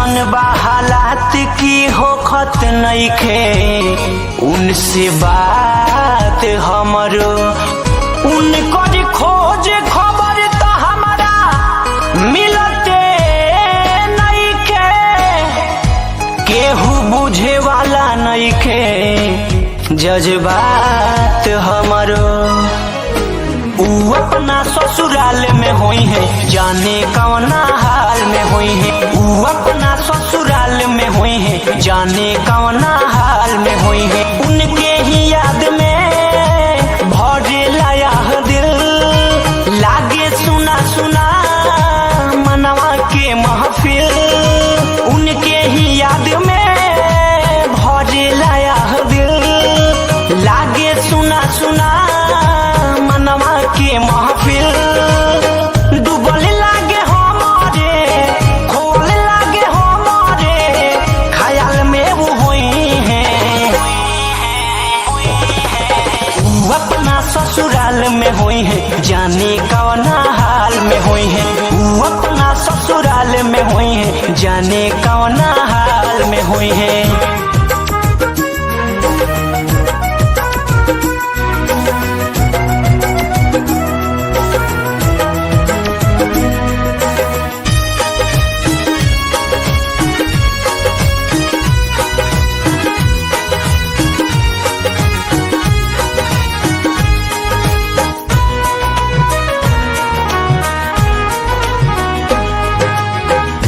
ऐसन बा हालात की होखत नइखे उनसे बात हमरो। उनकर खोज खबर तो हमारा मिलते नइखे, केहू बुझे वाला नइखे जज्बात हमरो। ऊ अपना ससुराल में होई है जाने कौना हाल में होई है। ऊ अपना ससुराल में होई है जाने कौना हाल में होई है। उनके ही याद में भरेला यह दिल, लागे सुना सुना मनवा के महफिल। उनके ही याद में भरेला यह दिल, लागे सुना सुना मनवा के महफिल। डूबल लागे हमारे, खोल लागे हमारे, ख्याल में वो हुई है। वो अपना ससुराल में हुई है जाने कौना हाल में हुई है। वो अपना ससुराल में हुई है जाने कौना हाल में हुई है।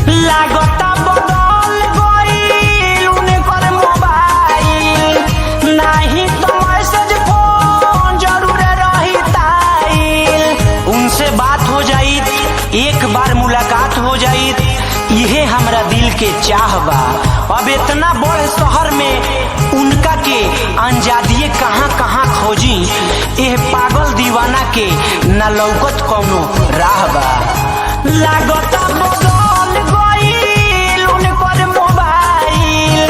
लागता बदल गईल उनकर मोबाइल, नहीं तो मैसेज फोन जरूर रहिताइल। उनसे बात हो जाई, एक बार मुलाकात हो जाई, यहे हमरा दिल के चाह बा। अब इतना बड़ शहर में उनका के अंजादिए कहाँ कहाँ खोजी, एह पागल दीवाना के न लौकत कौनो राह बा। लागता बदल गईल उनकर मोबाइल,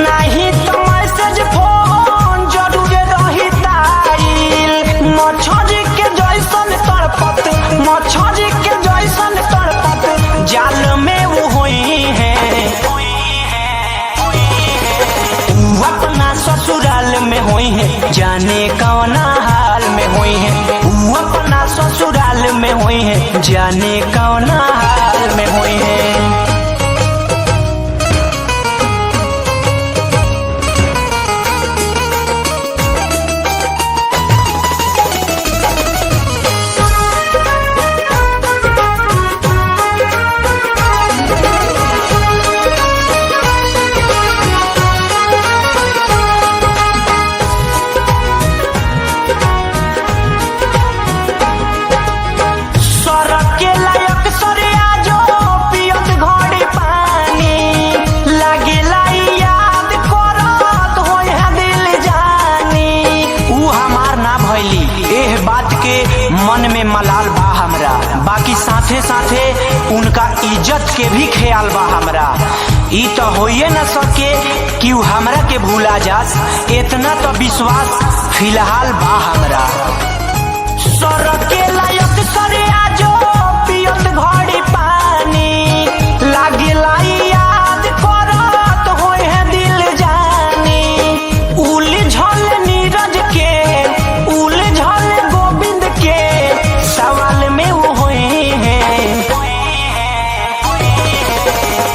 नहीं तो मैसेज फोन जरूर रहिताइल। मछली के जैसन तड़पत, मछली के जैसन तड़पत जाल में वो हुई है। वो अपना ससुराल में हुई है जाने कौना हाल में हुई है। वो अपना ससुराल में हुई है जाने कौना हाल में हुई है। मन में मलाल बा हमरा, बाकी साथे साथे उनका इज्जत के भी ख्याल बा हमरा। ई तो होइए न सके कि उ हमरा के भूला जास, इतना तो विश्वास फिलहाल बा हमरा। सर के लायक सरे आजो पियत घड़ी पानी, लागे लाई याद करत होए है दिल जानी। उलझल नीरज के, उलझल गोविंद के सवाल में वो हुई है।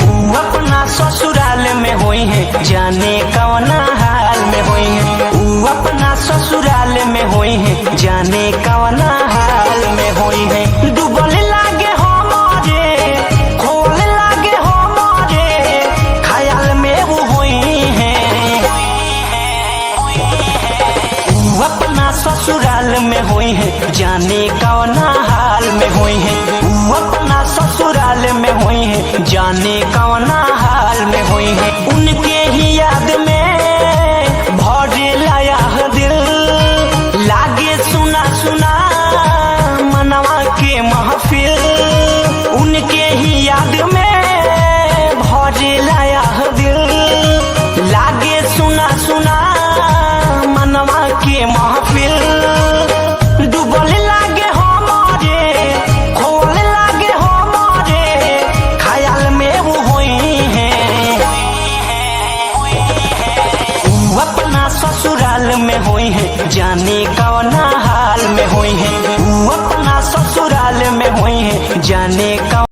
वो अपना ससुराल में हुई है जाने कौना हाल में हुई है। वो अपना ससुराल में हुई है जाने कौना हाल में हुई है। डूबल लागे हमारे, खोल लागे हमारे, ख्याल में वो हुई है। वो अपना ससुराल में हुई है जाने कौना हाल में हुई है। वो अपना ससुराल में हुई है जाने कौना हाल में हुई है। उनके ही याद में भरेला यह दिल, लागे सुना सुना मनवा के महफिल। उनके ही याद में भरेला यह दिल, लागे सुना सुना मनवा के महफिल। डूबल लागे हमारे, खोल लागे हमारे, ख्याल में वो हुई है। में हुई है, जाने कौना हाल में हुई है। वो अपना ससुराल में हुई है, जाने कौन